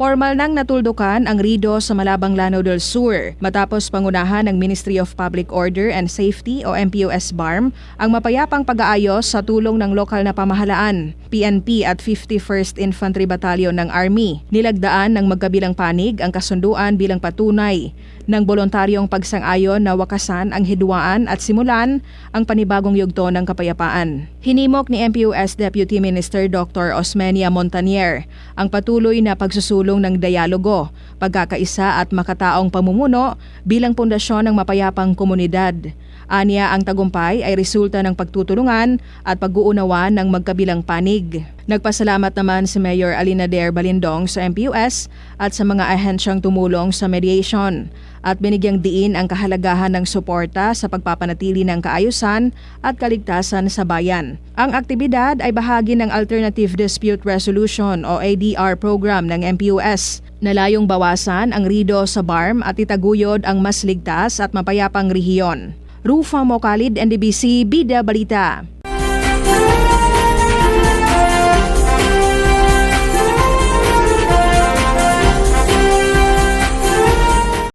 Formal nang natuldukan ang RIDO sa Malabang Lanao del Sur matapos pangunahan ng Ministry of Public Order and Safety o MPOS-BARM ang mapayapang pag-aayos sa tulong ng lokal na pamahalaan, PNP at 51st Infantry Battalion ng Army. Nilagdaan ng magkabilang panig ang kasunduan bilang patunay ng voluntaryong pagsang-ayon na wakasan ang hidwaan at simulan ang panibagong yugto ng kapayapaan. Hinimok ni MPOS Deputy Minister Dr. Osmeña Montanier ang patuloy na pagsusulong ng dialogo, pagkakaisa at makataong pamumuno bilang pundasyon ng mapayapang komunidad. Aniya, ang tagumpay ay resulta ng pagtutulungan at pag-uunawa ng magkabilang panig. Nagpasalamat naman si Mayor Alinader Balindong sa MPOS at sa mga ahensyang tumulong sa mediation at binigyang diin ang kahalagahan ng suporta sa pagpapanatili ng kaayusan at kaligtasan sa bayan. Ang aktibidad ay bahagi ng Alternative Dispute Resolution o ADR program ng MPOS na layong bawasan ang RIDO sa BARM at itaguyod ang mas ligtas at mapayapang rehiyon. Rufa Mocalid, NDBC, Bida Balita.